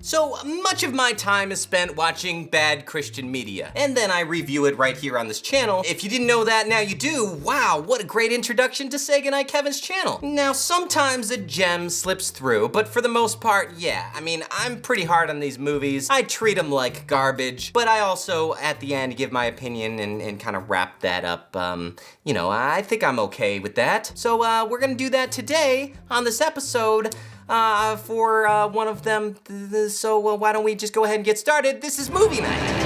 So much of my time is spent watching bad Christian media, and then I review it right here on this channel. If you didn't know that, now you do. Wow, what a great introduction to Say Goodnight Kevin's channel. Now, sometimes a gem slips through, but for the most part, yeah. I mean, I'm pretty hard on these movies. I treat them like garbage, but I also, at the end, give my opinion and kind of wrap that up. You know, I think I'm okay with that. So we're gonna do that today on this episode. For one of them, so why don't we just go ahead and get started? This is Movie Night.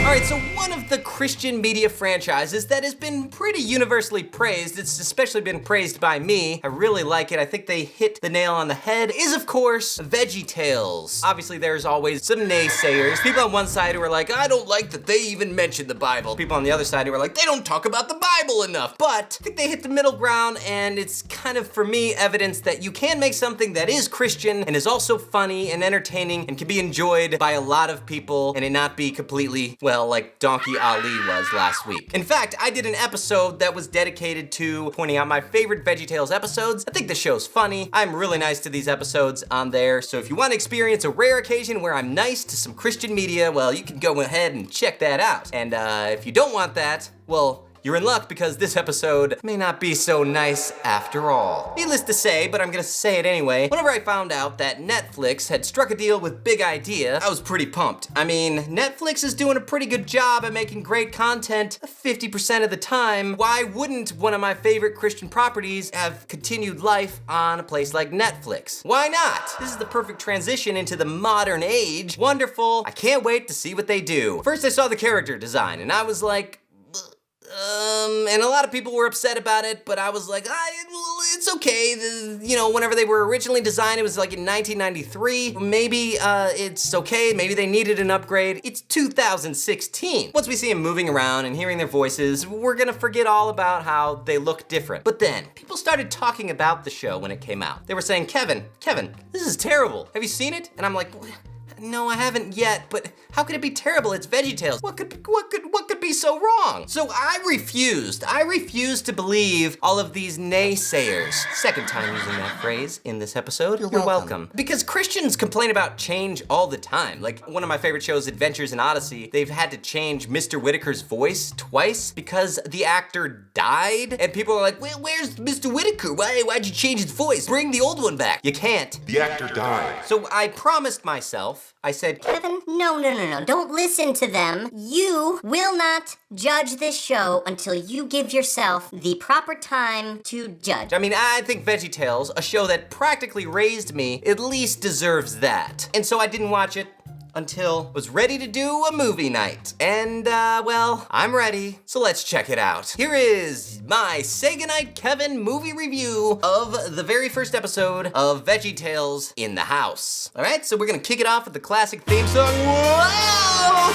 Alright, so one of the Christian media franchises that has been pretty universally praised, it's especially been praised by me, I really like it, I think they hit the nail on the head, is of course VeggieTales. Obviously there's always some naysayers, people on one side who are like, I don't like that they even mention the Bible. People on the other side who are like, they don't talk about the Bible enough. But I think they hit the middle ground, and it's kind of, for me, evidence that you can make something that is Christian and is also funny and entertaining and can be enjoyed by a lot of people and it not be completely, well, like Donkey Ali was last week. In fact, I did an episode that was dedicated to pointing out my favorite VeggieTales episodes. I think the show's funny. I'm really nice to these episodes on there, so if you want to experience a rare occasion where I'm nice to some Christian media, well, you can go ahead and check that out. And if you don't want that, well, you're in luck because this episode may not be so nice after all. Needless to say, but I'm gonna say it anyway, whenever I found out that Netflix had struck a deal with Big Idea, I was pretty pumped. I mean, Netflix is doing a pretty good job at making great content 50% of the time. Why wouldn't one of my favorite Christian properties have continued life on a place like Netflix? Why not? This is the perfect transition into the modern age. Wonderful. I can't wait to see what they do. First I saw the character design and I was like, and a lot of people were upset about it, but I was like, it's okay. You know, whenever they were originally designed, it was like in 1993. Maybe it's okay, maybe they needed an upgrade. It's 2016. Once we see them moving around and hearing their voices, we're gonna forget all about how they look different. But then, people started talking about the show when it came out. They were saying, Kevin, this is terrible. Have you seen it? And I'm like, no, I haven't yet, but how could it be terrible? It's VeggieTales. What could be so wrong? So I refused to believe all of these naysayers. Second time using that phrase in this episode. You're welcome. Because Christians complain about change all the time. Like one of my favorite shows, Adventures in Odyssey, they've had to change Mr. Whitaker's voice twice because the actor died. And people are like, well, where's Mr. Whitaker? Why'd you change his voice? Bring the old one back. You can't. The actor died. So I promised myself, I said, Kevin, no, don't listen to them. You will not judge this show until you give yourself the proper time to judge. I mean, I think VeggieTales, a show that practically raised me, at least deserves that. And so I didn't watch it until I was ready to do a movie night. And, well, I'm ready, so let's check it out. Here is my Say Goodnight Kevin movie review of the very first episode of VeggieTales in the House. All right, so we're gonna kick it off with the classic theme song.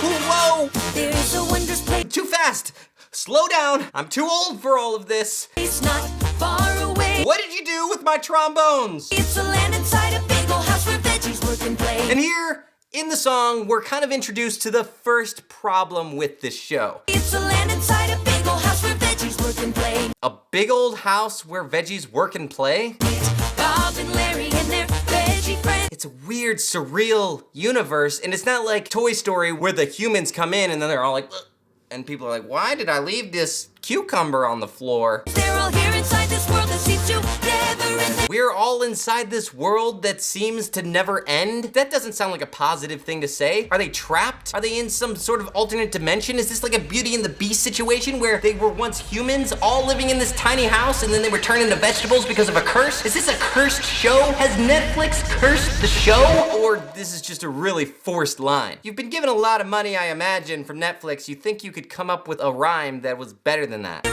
Whoa! There's a wondrous place. Too fast! Slow down, I'm too old for all of this. It's not far away. What did you do with my trombones? It's a land inside a big old house where veggies work and play. And here, in the song, we're kind of introduced to the first problem with this show. It's a land inside a big old house where veggies work and play. A big old house where veggies work and play? Meet Bob and Larry and their veggie friends. It's a weird, surreal universe, and it's not like Toy Story where the humans come in and then they're all like, ugh, and people are like, why did I leave this cucumber on the floor? They're all here inside this world that seems to never end. We're all inside this world that seems to never end? That doesn't sound like a positive thing to say. Are they trapped? Are they in some sort of alternate dimension? Is this like a Beauty and the Beast situation where they were once humans all living in this tiny house and then they were turned into vegetables because of a curse? Is this a cursed show? Has Netflix cursed the show? Or this is just a really forced line? You've been given a lot of money, I imagine, from Netflix. You think you could come up with a rhyme that was better than that.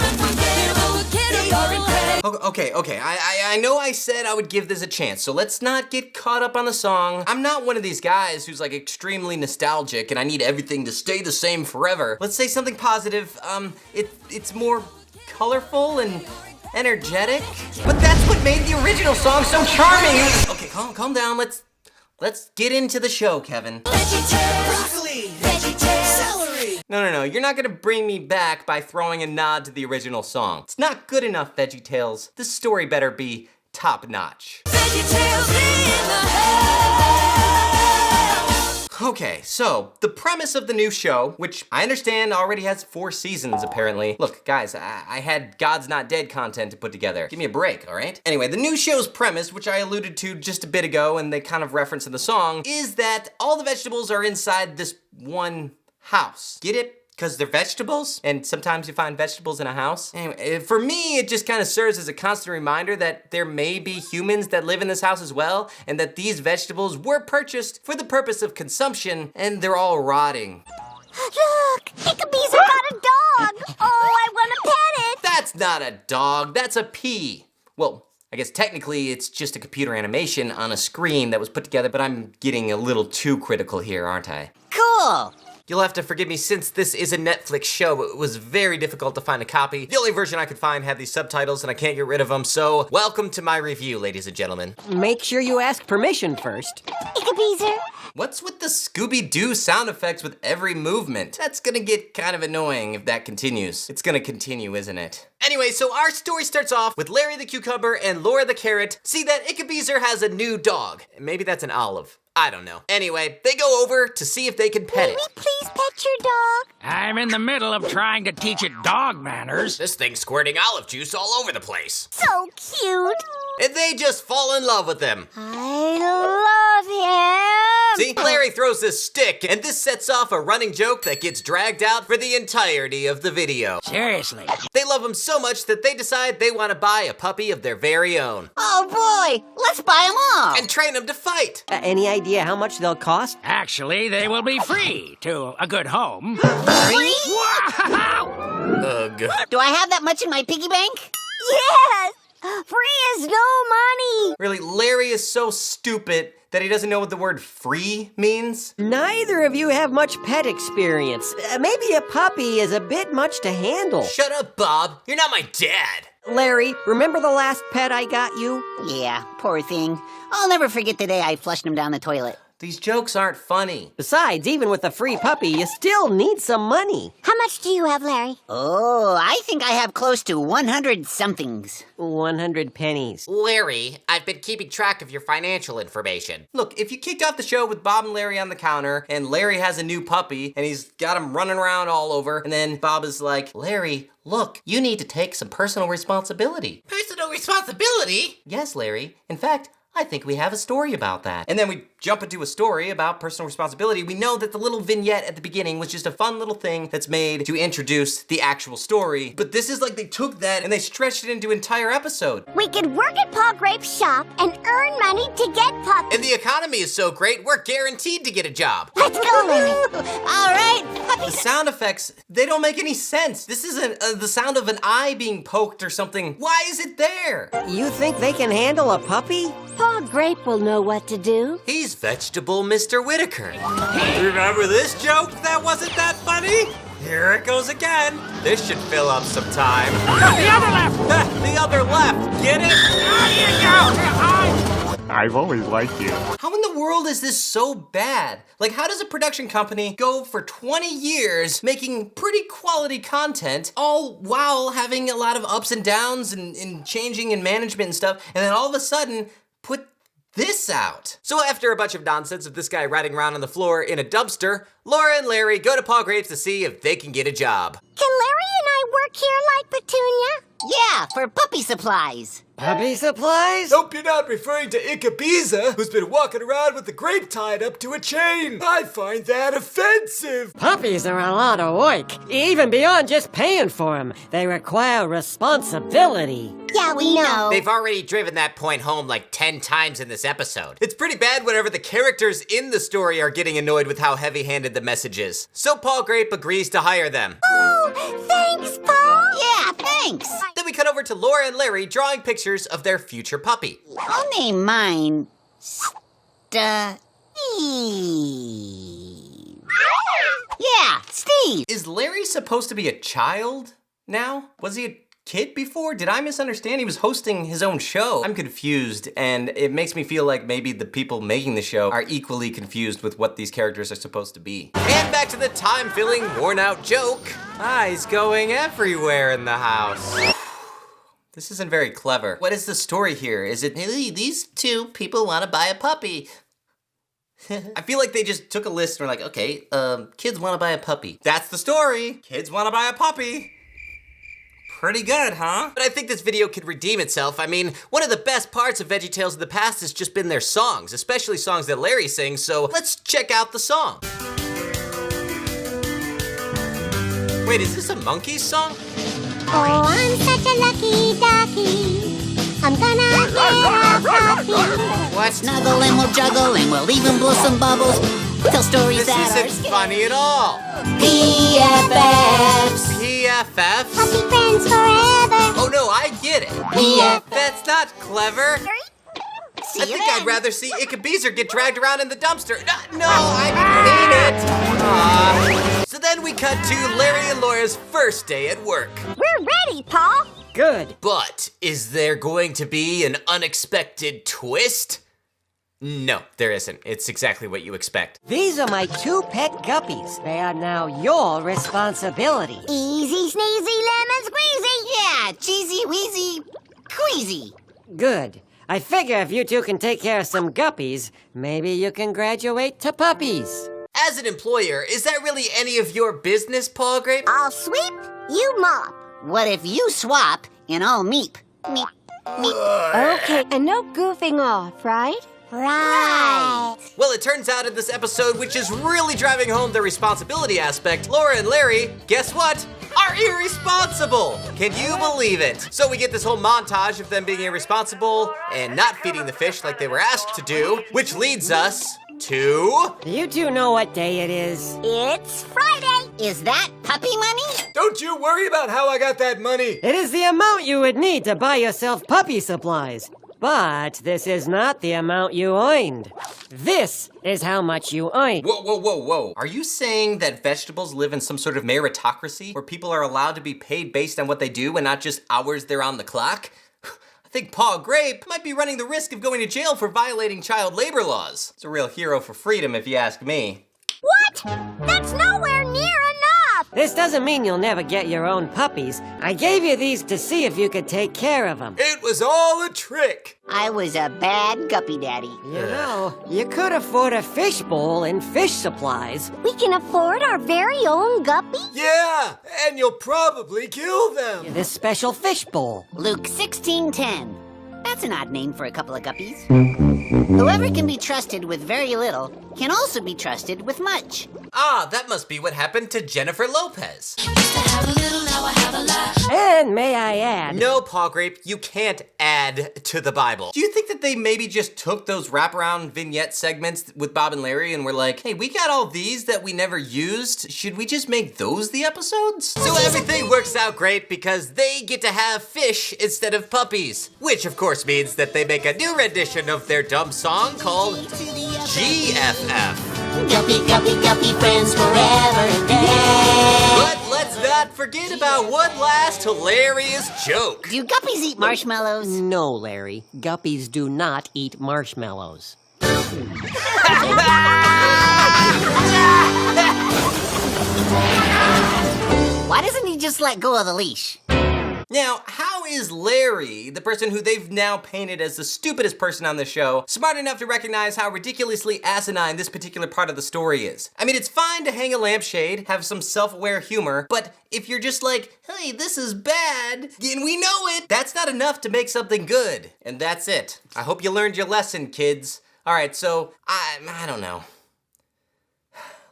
Okay, I know I said I would give this a chance, so let's not get caught up on the song. I'm not one of these guys who's like extremely nostalgic and I need everything to stay the same forever. Let's say something positive. It's more colorful and energetic, but that's what made the original song so charming. Okay, calm down. Let's get into the show, Kevin. Broccoli, celery. No, you're not gonna bring me back by throwing a nod to the original song. It's not good enough, VeggieTales. This story better be top-notch. VeggieTales in the house. Okay, so the premise of the new show, which I understand already has 4 seasons apparently. Look, guys, I had God's Not Dead content to put together. Give me a break, all right? Anyway, the new show's premise, which I alluded to just a bit ago and they kind of reference in the song, is that all the vegetables are inside this one house. Get it? Because they're vegetables, and sometimes you find vegetables in a house. Anyway, for me, it just kind of serves as a constant reminder that there may be humans that live in this house as well, and that these vegetables were purchased for the purpose of consumption, and they're all rotting. Look, Ickabeezer got a dog. Oh, I want to pet it. That's not a dog, that's a pea. Well, I guess technically it's just a computer animation on a screen that was put together, but I'm getting a little too critical here, aren't I? Cool. You'll have to forgive me since this is a Netflix show. It was very difficult to find a copy. The only version I could find had these subtitles and I can't get rid of them, so welcome to my review, ladies and gentlemen. Make sure you ask permission first. Ickabeezer. What's with the Scooby-Doo sound effects with every movement? That's gonna get kind of annoying if that continues. It's gonna continue, isn't it? Anyway, so our story starts off with Larry the Cucumber and Laura the Carrot see that Ickabeezer has a new dog. Maybe that's an olive. I don't know. Anyway, they go over to see if they can pet it. Please pet your dog. I'm in the middle of trying to teach it dog manners. This thing's squirting olive juice all over the place. So cute. And they just fall in love with him. I love him. See, Larry throws this stick, and this sets off a running joke that gets dragged out for the entirety of the video. Seriously. They love him so much that they decide they want to buy a puppy of their very own. Oh boy, let's buy them all. And train him to fight. Any idea how much they'll cost? Actually, they will be free to a good home. Free? Wow! Ugh. Do I have that much in my piggy bank? Yes. Free is no money. Really, Larry is so stupid that he doesn't know what the word free means. Neither of you have much pet experience. Maybe a puppy is a bit much to handle. Shut up, Bob. You're not my dad. Larry, remember the last pet I got you? Yeah, poor thing. I'll never forget the day I flushed him down the toilet. These jokes aren't funny. Besides, even with a free puppy, you still need some money. How much do you have, Larry? Oh, I think I have close to 100 somethings. 100 pennies. Larry, I've been keeping track of your financial information. Look, if you kicked off the show with Bob and Larry on the counter, and Larry has a new puppy, and he's got him running around all over, and then Bob is like, Larry, look, you need to take some personal responsibility. Personal responsibility? Yes, Larry. In fact, I think we have a story about that. And then we jump into a story about personal responsibility. We know that the little vignette at the beginning was just a fun little thing that's made to introduce the actual story. But this is like they took that and they stretched it into an entire episode. We can work at Paul Grape's shop and earn money to get puppies. And the economy is so great, we're guaranteed to get a job. Let's go, Larry. All right, The sound effects, they don't make any sense. This isn't the sound of an eye being poked or something. Why is it there? You think they can handle a puppy? Paul Grape will know what to do. He's Vegetable Mr. Whitaker. Remember this joke that wasn't that funny? Here it goes again. This should fill up some time. The other left! The other left, get it? There you go! I've always liked you. How in the world is this so bad? Like, how does a production company go for 20 years making pretty quality content, all while having a lot of ups and downs and changing in management and stuff, and then all of a sudden put this out? So after a bunch of nonsense of this guy riding around on the floor in a dumpster, Laura and Larry go to Paul Grape's to see if they can get a job. Can Larry and I work here like Petunia? yeah, for puppy supplies. Puppy supplies? Hope you're not referring to Ickabeezer, who's been walking around with the grape tied up to a chain. I find that offensive. Puppies are a lot of work, even beyond just paying for them. They require responsibility. Yeah, we know. They've already driven that point home like 10 times in this episode. It's pretty bad whenever the characters in the story are getting annoyed with how heavy-handed the message is. So Paul Grape agrees to hire them. Oh, thanks, Paul. Yeah, thanks. Then we cut over to Laura and Larry drawing pictures of their future puppy. I'll name mine Steve. Yeah, Steve. Is Larry supposed to be a child now? Was he a kid before? Did I misunderstand? He was hosting his own show. I'm confused, and it makes me feel like maybe the people making the show are equally confused with what these characters are supposed to be. And back to the time-filling, worn-out joke. Eyes going everywhere in the house. This isn't very clever. What is the story here? Is it, hey, these two people want to buy a puppy? I feel like they just took a list and were like, okay, kids want to buy a puppy. That's the story. Kids want to buy a puppy. Pretty good, huh? But I think this video could redeem itself. I mean, one of the best parts of VeggieTales in the past has just been their songs, especially songs that Larry sings, so let's check out the song. Wait, is this a Monkeys song? Oh, I'm such a lucky ducky. I'm gonna get a puppy. What? Snuggle and we'll juggle and we'll even blow some bubbles. Tell stories This that are isn't funny at all. PFFs. PFFs? Puppy friends forever. Oh no, I get it. PFFs. That's not clever. See I you think then. I'd rather see Ickabeezer get dragged around in the dumpster. No, I didn't mean it. So then we cut to Larry and Laura's first day at work. We're ready, Paul. Good. But is there going to be an unexpected twist? No, there isn't. It's exactly what you expect. These are my 2 pet guppies. They are now your responsibility. Easy sneezy lemon squeezy. Yeah, cheesy wheezy queasy. Good. I figure if you two can take care of some guppies, maybe you can graduate to puppies. As an employer, is that really any of your business, Paul Grape? I'll sweep, you mop. What if you swap and I'll meep? Meep, meep. Okay, and no goofing off, right? Right. Well, it turns out in this episode, which is really driving home the responsibility aspect, Laura and Larry, guess what? Are irresponsible! Can you believe it? So we get this whole montage of them being irresponsible and not feeding the fish like they were asked to do, which leads us to... Do you two know what day it is? It's Friday. Is that puppy money? Don't you worry about how I got that money. It is the amount you would need to buy yourself puppy supplies. But this is not the amount you earned. This is how much you earned. Whoa, whoa, whoa, whoa. Are you saying that vegetables live in some sort of meritocracy where people are allowed to be paid based on what they do and not just hours they're on the clock? I think Paul Grape might be running the risk of going to jail for violating child labor laws. He's a real hero for freedom if you ask me. What? That's nowhere near enough. This doesn't mean you'll never get your own puppies. I gave you these to see if you could take care of them. It was all a trick. I was a bad guppy daddy. You know, you could afford a fish bowl and fish supplies. We can afford our very own guppy? Yeah, and you'll probably kill them. This special fish bowl. Luke 16:10. That's an odd name for a couple of guppies. Whoever can be trusted with very little can also be trusted with much. Ah, that must be what happened to Jennifer Lopez. And may I add, No, Paul Grape, you can't add to the Bible. Do you think that they maybe just took those wraparound vignette segments with Bob and Larry and were like, hey, we got all these that we never used. Should we just make those the episodes? So everything works out great because they get to have fish instead of puppies. Which of course means that they make a new rendition of their dumb song called GFF. Guppy, guppy, guppy friends forever and ever. But let's not forget about one last hilarious joke. Do guppies eat marshmallows? no, Larry, guppies do not eat marshmallows. Why doesn't he just let go of the leash? Now, how is Larry, the person who they've now painted as the stupidest person on the show, smart enough to recognize how ridiculously asinine this particular part of the story is? I mean, it's fine to hang a lampshade, have some self-aware humor, but if you're just like, hey, this is bad, and we know it, that's not enough to make something good. And that's it. I hope you learned your lesson, kids. All right, so, I don't know.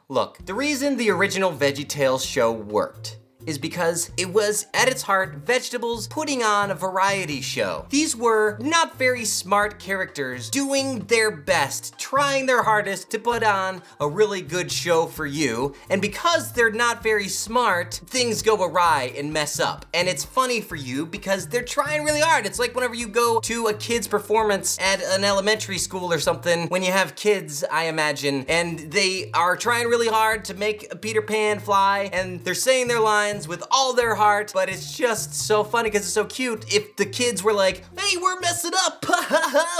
Look, the reason the original VeggieTales show worked is because it was, at its heart, vegetables putting on a variety show. These were not very smart characters doing their best, trying their hardest to put on a really good show for you, and because they're not very smart, things go awry and mess up. And it's funny for you because they're trying really hard. It's like whenever you go to a kid's performance at an elementary school or something, when you have kids, I imagine, and they are trying really hard to make a Peter Pan fly, and they're saying their lines with all their heart, but it's just so funny because it's so cute. If the kids were like, hey, we're messing up,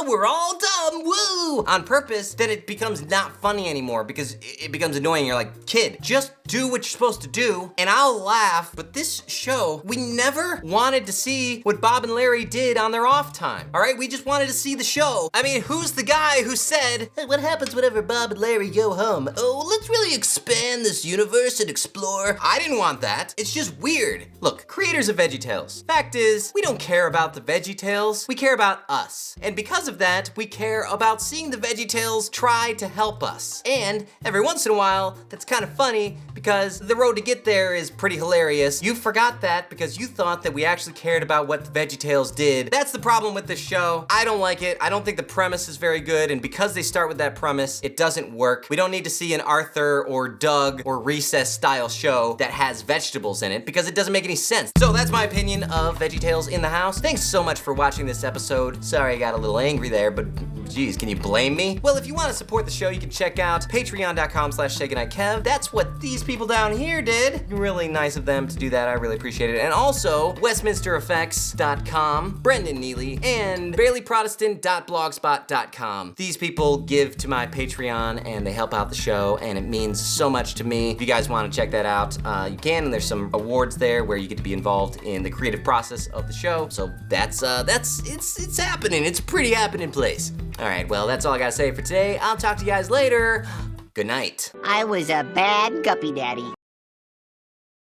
we're all done. woo, on purpose, then it becomes not funny anymore because it becomes annoying. You're like, kid, just do what you're supposed to do and I'll laugh. But this show, we never wanted to see what Bob and Larry did on their off time, all right? We just wanted to see the show. I mean, who's the guy who said, hey, what happens whenever Bob and Larry go home? Oh, let's really expand this universe and explore. I didn't want that. It's just weird. Look, creators of VeggieTales, fact is, we don't care about the VeggieTales, we care about us. And because of that, we care about seeing the VeggieTales try to help us. And every once in a while, that's kind of funny because the road to get there is pretty hilarious. You forgot that because you thought that we actually cared about what the VeggieTales did. That's the problem with this show. I don't like it. I don't think the premise is very good, and because they start with that premise, it doesn't work. We don't need to see an Arthur or Doug or Recess style show that has vegetables in it because it doesn't make any sense. So that's my opinion of VeggieTales in the house. Thanks so much for watching this episode. Sorry I got a little angry there, but geez, can you blame me? Well, if you want to support the show, you can check out patreon.com/ShakeAndIkev. That's what these people down here did. Really nice of them to do that. I really appreciate it. And also, WestminsterEffects.com, Brendan Neely, and BarelyProtestant.blogspot.com. These people give to my Patreon and they help out the show, and it means so much to me. If you guys want to check that out, you can, and there's some awards there where you get to be involved in the creative process of the show. So it's happening. It's a pretty happening place. All right, well, that's all I gotta say for today. I'll talk to you guys later. Good night. I was a bad guppy daddy.